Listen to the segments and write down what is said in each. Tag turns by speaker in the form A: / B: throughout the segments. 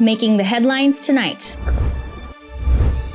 A: Making the headlines tonight.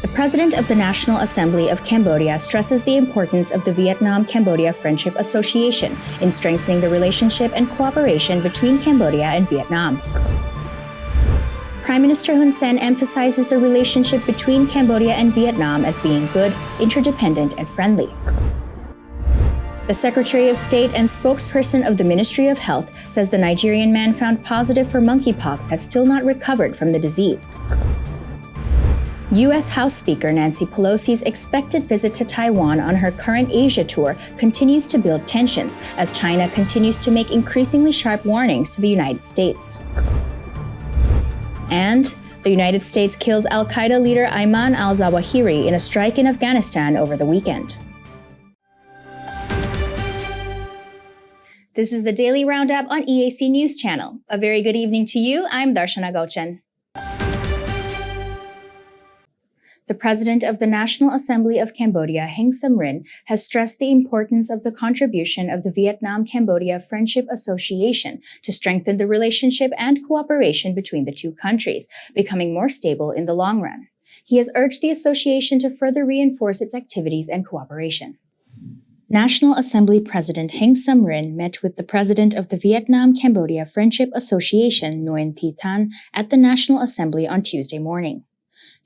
A: The President of the National Assembly of Cambodia stresses the importance of the Vietnam-Cambodia Friendship Association in strengthening the relationship and cooperation between Cambodia and Vietnam. Prime Minister Hun Sen emphasizes the relationship between Cambodia and Vietnam as being good, interdependent, and friendly. The Secretary of State and spokesperson of the Ministry of Health says the Nigerian man found positive for monkeypox has still not recovered from the disease. U.S. House Speaker Nancy Pelosi's expected visit to Taiwan on her current Asia tour continues to build tensions as China continues to make increasingly sharp warnings to the United States. And the United States kills al-Qaeda leader Ayman al-Zawahiri in a strike in Afghanistan over the weekend. This is the Daily Roundup on EAC News Channel. A very good evening to you. I'm Darshana Gauchen. The President of the National Assembly of Cambodia, Heng Samrin, has stressed the importance of the contribution of the Vietnam-Cambodia Friendship Association to strengthen the relationship and cooperation between the two countries, becoming more stable in the long run. He has urged the association to further reinforce its activities and cooperation. National Assembly President Heng Samrin met with the President of the Vietnam-Cambodia Friendship Association, Nguyen Thi Thanh, at the National Assembly on Tuesday morning.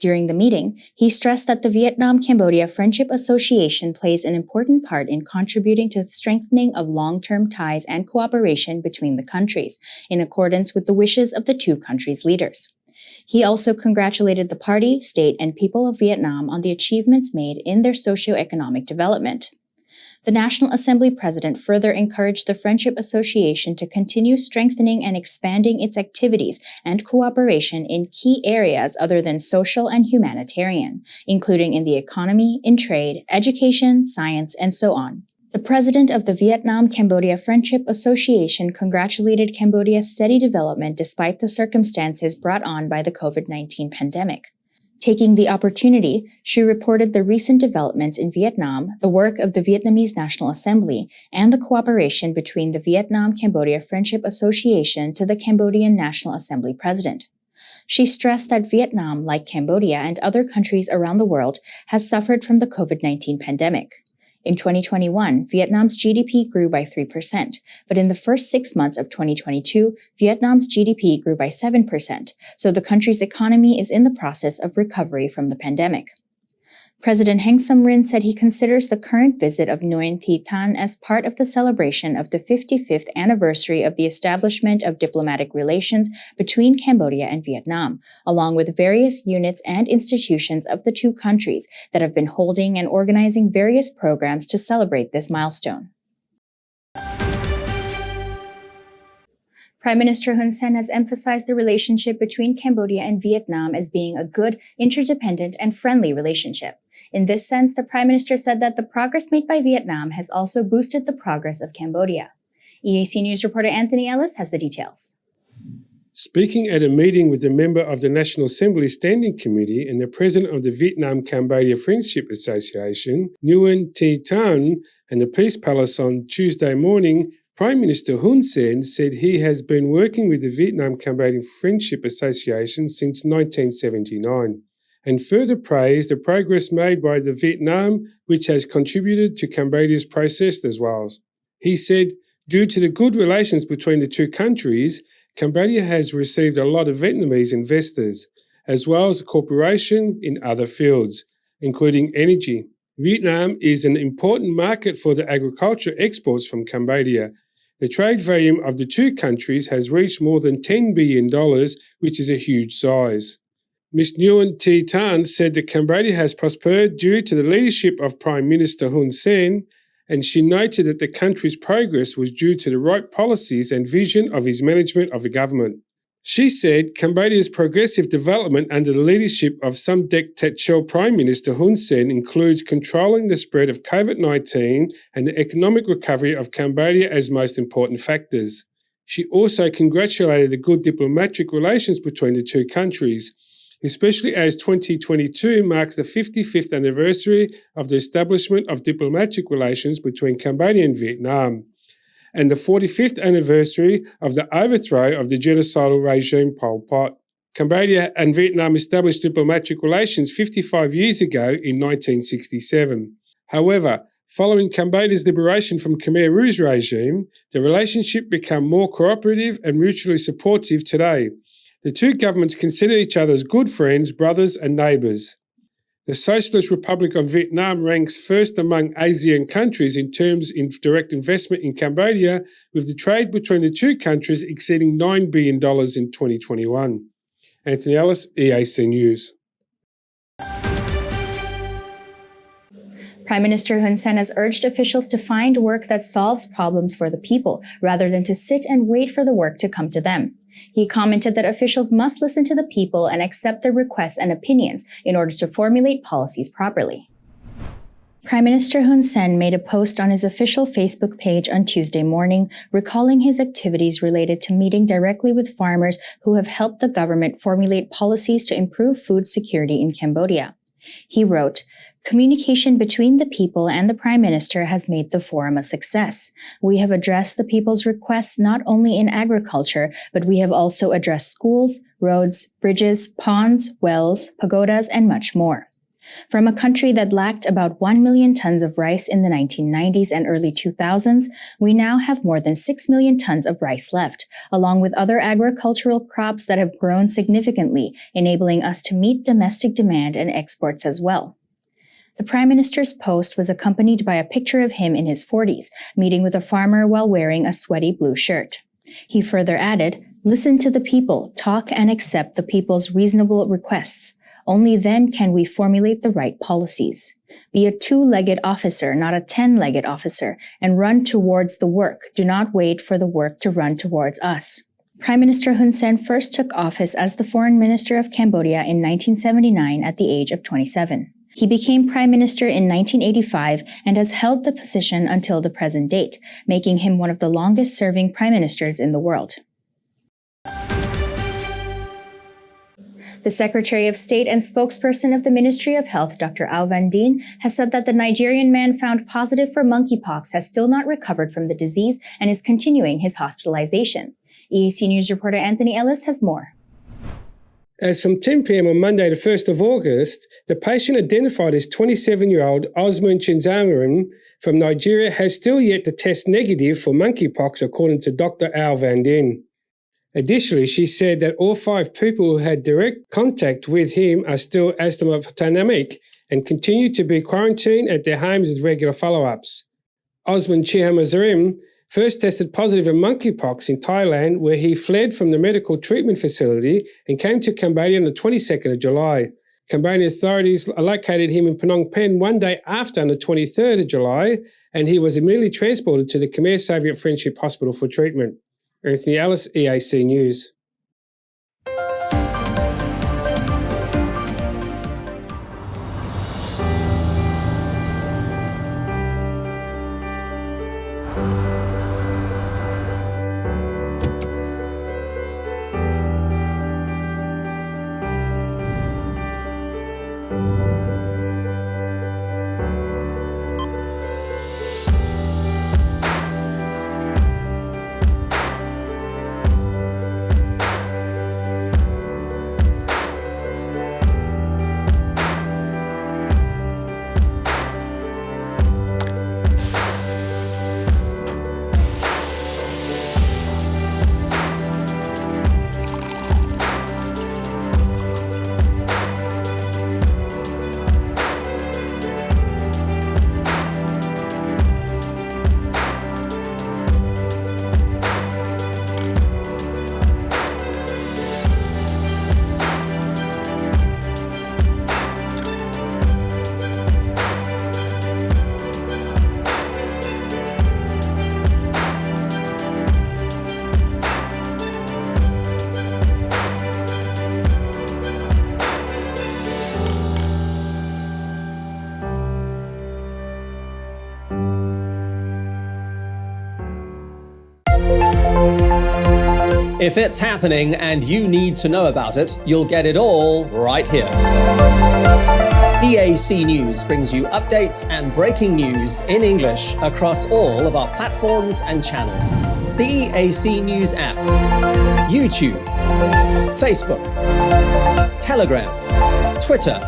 A: During the meeting, he stressed that the Vietnam-Cambodia Friendship Association plays an important part in contributing to the strengthening of long-term ties and cooperation between the countries, in accordance with the wishes of the two countries' leaders. He also congratulated the party, state, and people of Vietnam on the achievements made in their socio-economic development. The National Assembly President further encouraged the Friendship Association to continue strengthening and expanding its activities and cooperation in key areas other than social and humanitarian, including in the economy, in trade, education, science, and so on. The President of the Vietnam-Cambodia Friendship Association congratulated Cambodia's steady development despite the circumstances brought on by the COVID-19 pandemic. Taking the opportunity, she reported the recent developments in Vietnam, the work of the Vietnamese National Assembly, and the cooperation between the Vietnam-Cambodia Friendship Association to the Cambodian National Assembly President. She stressed that Vietnam, like Cambodia and other countries around the world, has suffered from the COVID-19 pandemic. In 2021, Vietnam's GDP grew by 3%, but in the first 6 months of 2022, Vietnam's GDP grew by 7%, so the country's economy is in the process of recovery from the pandemic. President Heng Samrin said he considers the current visit of Nguyen Thi Thanh as part of the celebration of the 55th anniversary of the establishment of diplomatic relations between Cambodia and Vietnam, along with various units and institutions of the two countries that have been holding and organizing various programs to celebrate this milestone. Prime Minister Hun Sen has emphasized the relationship between Cambodia and Vietnam as being a good, interdependent, and friendly relationship. In this sense, the Prime Minister said that the progress made by Vietnam has also boosted the progress of Cambodia. EAC News reporter Anthony Ellis has the details.
B: Speaking at a meeting with a member of the National Assembly Standing Committee and the President of the Vietnam-Cambodia Friendship Association, Nguyen Thi Thanh, and the Peace Palace on Tuesday morning, Prime Minister Hun Sen said he has been working with the Vietnam-Cambodian Friendship Association since 1979, and further praised the progress made by the Vietnam, which has contributed to Cambodia's process as well. He said, due to the good relations between the two countries, Cambodia has received a lot of Vietnamese investors, as well as cooperation in other fields, including energy. Vietnam is an important market for the agriculture exports from Cambodia. The trade volume of the two countries has reached more than $10 billion, which is a huge size. Ms. Nguyen Thi Thanh said that Cambodia has prospered due to the leadership of Prime Minister Hun Sen, and she noted that the country's progress was due to the right policies and vision of his management of the government. She said Cambodia's progressive development under the leadership of Samdech Techo Prime Minister Hun Sen includes controlling the spread of COVID-19 and the economic recovery of Cambodia as most important factors. She also congratulated the good diplomatic relations between the two countries, especially as 2022 marks the 55th anniversary of the establishment of diplomatic relations between Cambodia and Vietnam, and the 45th anniversary of the overthrow of the genocidal regime Pol Pot. Cambodia and Vietnam established diplomatic relations 55 years ago in 1967. However, following Cambodia's liberation from Khmer Rouge regime, the relationship became more cooperative and mutually supportive today. The two governments consider each other as good friends, brothers and neighbours. The Socialist Republic of Vietnam ranks first among ASEAN countries in terms of direct investment in Cambodia, with the trade between the two countries exceeding $9 billion in 2021. Anthony Ellis, EAC News.
A: Prime Minister Hun Sen has urged officials to find work that solves problems for the people, rather than to sit and wait for the work to come to them. He commented that officials must listen to the people and accept their requests and opinions in order to formulate policies properly. Prime Minister Hun Sen made a post on his official Facebook page on Tuesday morning, recalling his activities related to meeting directly with farmers who have helped the government formulate policies to improve food security in Cambodia. He wrote, "Communication between the people and the Prime Minister has made the forum a success. We have addressed the people's requests not only in agriculture, but we have also addressed schools, roads, bridges, ponds, wells, pagodas, and much more." From a country that lacked about 1 million tons of rice in the 1990s and early 2000s, we now have more than 6 million tons of rice left, along with other agricultural crops that have grown significantly, enabling us to meet domestic demand and exports as well. The Prime Minister's post was accompanied by a picture of him in his 40s, meeting with a farmer while wearing a sweaty blue shirt. He further added, "Listen to the people, talk and accept the people's reasonable requests. Only then can we formulate the right policies. Be a two-legged officer, not a 10-legged officer, and run towards the work. Do not wait for the work to run towards us." Prime Minister Hun Sen first took office as the Foreign Minister of Cambodia in 1979 at the age of 27. He became Prime Minister in 1985 and has held the position until the present date, making him one of the longest-serving Prime Ministers in the world. The Secretary of State and spokesperson of the Ministry of Health, Dr. Au Van Dien, has said that the Nigerian man found positive for monkeypox has still not recovered from the disease and is continuing his hospitalization. EAC News reporter Anthony Ellis has more.
B: As from 10 p.m. on Monday, the 1st of August, the patient identified as 27-year-old Osman Chinzamarin from Nigeria has still yet to test negative for monkeypox, according to Dr. Au Van Dien. Additionally, she said that all 5 people who had direct contact with him are still asymptomatic and continue to be quarantined at their homes with regular follow-ups. Osman Chihamazarim first tested positive for monkeypox in Thailand, where he fled from the medical treatment facility and came to Cambodia on the 22nd of July. Cambodian authorities located him in Phnom Penh one day after, on the 23rd of July, and he was immediately transported to the Khmer Soviet Friendship Hospital for treatment. Anthony Ellis, EAC News.
C: If it's happening and you need to know about it, you'll get it all right here. EAC News brings you updates and breaking news in English across all of our platforms and channels. The EAC News app, YouTube, Facebook, Telegram, Twitter,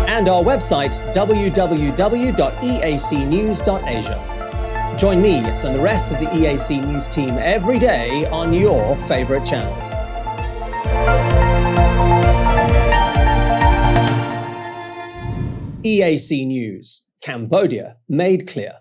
C: and our website www.eacnews.asia. Join me and the rest of the EAC News team every day on your favorite channels. EAC News, Cambodia made clear.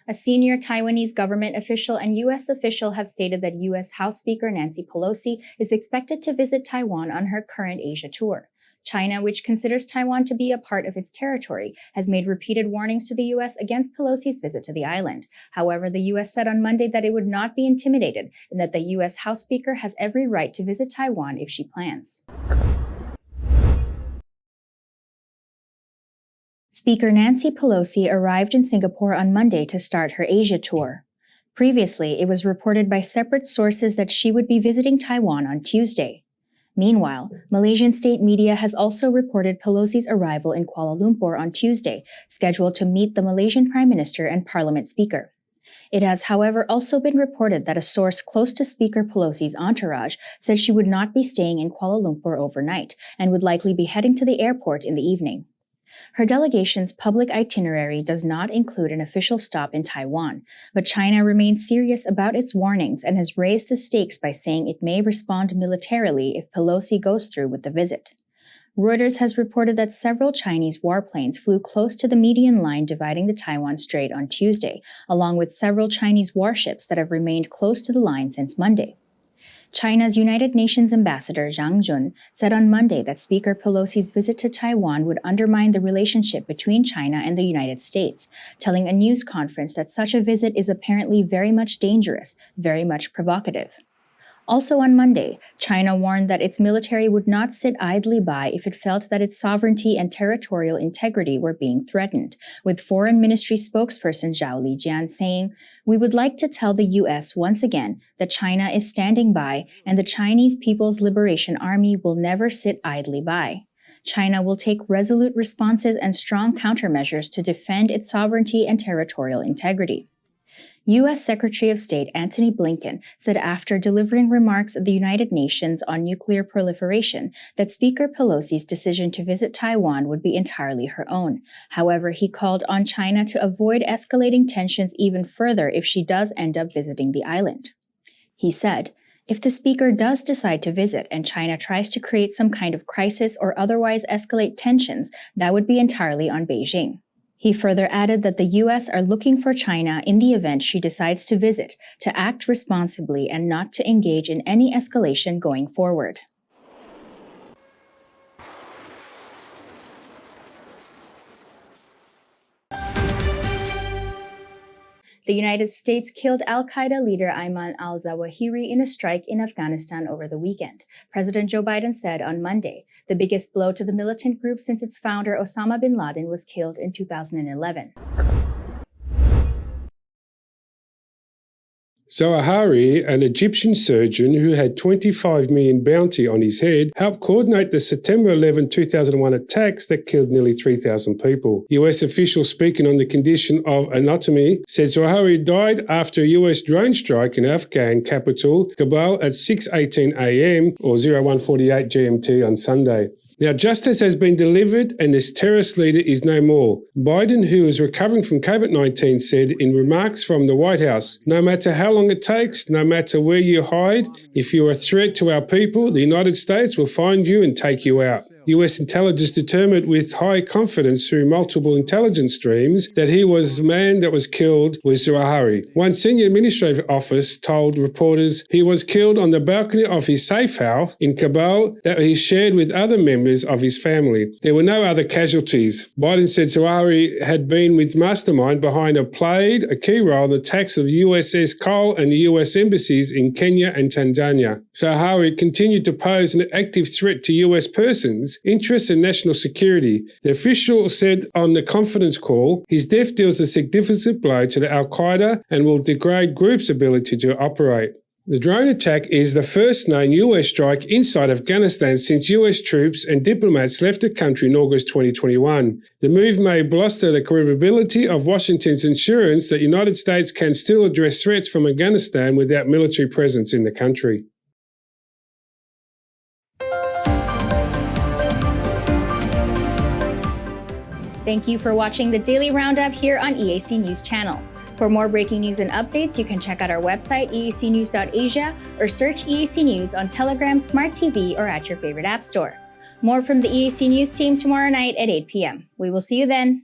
A: A senior Taiwanese government official and U.S. official have stated that U.S. House Speaker Nancy Pelosi is expected to visit Taiwan on her current Asia tour. China, which considers Taiwan to be a part of its territory, has made repeated warnings to the U.S. against Pelosi's visit to the island. However, the U.S. said on Monday that it would not be intimidated and that the U.S. House Speaker has every right to visit Taiwan if she plans. Speaker Nancy Pelosi arrived in Singapore on Monday to start her Asia tour. Previously, it was reported by separate sources that she would be visiting Taiwan on Tuesday. Meanwhile, Malaysian state media has also reported Pelosi's arrival in Kuala Lumpur on Tuesday, scheduled to meet the Malaysian Prime Minister and Parliament Speaker. It has, however, also been reported that a source close to Speaker Pelosi's entourage said she would not be staying in Kuala Lumpur overnight and would likely be heading to the airport in the evening. Her delegation's public itinerary does not include an official stop in Taiwan, but China remains serious about its warnings and has raised the stakes by saying it may respond militarily if Pelosi goes through with the visit. Reuters has reported that several Chinese warplanes flew close to the median line dividing the Taiwan Strait on Tuesday, along with several Chinese warships that have remained close to the line since Monday. China's United Nations ambassador Zhang Jun said on Monday that Speaker Pelosi's visit to Taiwan would undermine the relationship between China and the United States, telling a news conference that such a visit is apparently very much dangerous, very much provocative. Also on Monday, China warned that its military would not sit idly by if it felt that its sovereignty and territorial integrity were being threatened, with Foreign Ministry spokesperson Zhao Lijian saying, "We would like to tell the U.S. once again that China is standing by and the Chinese People's Liberation Army will never sit idly by. China will take resolute responses and strong countermeasures to defend its sovereignty and territorial integrity." U.S. Secretary of State Antony Blinken said after delivering remarks at the United Nations on nuclear proliferation that Speaker Pelosi's decision to visit Taiwan would be entirely her own. However, he called on China to avoid escalating tensions even further if she does end up visiting the island. He said, "If the speaker does decide to visit and China tries to create some kind of crisis or otherwise escalate tensions, that would be entirely on Beijing." He further added that the U.S. are looking for China in the event she decides to visit to act responsibly and not to engage in any escalation going forward. The United States killed al-Qaeda leader Ayman al-Zawahiri in a strike in Afghanistan over the weekend, President Joe Biden said on Monday, the biggest blow to the militant group since its founder Osama bin Laden was killed in 2011.
B: Zawahiri, an Egyptian surgeon who had $25 million bounty on his head, helped coordinate the September 11, 2001 attacks that killed nearly 3,000 people. US officials speaking on the condition of anatomy said Zawahiri died after a US drone strike in Afghan capital, Kabul, at 6:18 a.m. or 0148 GMT on Sunday. Now, justice has been delivered and this terrorist leader is no more. Biden, who is recovering from COVID-19, said in remarks from the White House, "No matter how long it takes, no matter where you hide, if you're a threat to our people, the United States will find you and take you out." US intelligence determined with high confidence through multiple intelligence streams that he was the man that was killed was Zawahiri. One senior administrative office told reporters he was killed on the balcony of his safe house in Kabul that he shared with other members of his family. There were no other casualties. Biden said Zawahiri had been with mastermind behind played a key role in the attacks of USS Cole and the US embassies in Kenya and Tanzania. Zawahiri continued to pose an active threat to US persons, interests and national security. The official said on the confidence call, his death deals a significant blow to the Al-Qaeda and will degrade group's ability to operate. The drone attack is the first known US strike inside Afghanistan since US troops and diplomats left the country in August 2021. The move may bolster the credibility of Washington's assurance that the United States can still address threats from Afghanistan without military presence in the country.
A: Thank you for watching the Daily Roundup here on EAC News Channel. For more breaking news and updates, you can check out our website, eacnews.asia, or search EAC News on Telegram, Smart TV, or at your favorite app store. More from the EAC News team tomorrow night at 8 p.m. We will see you then.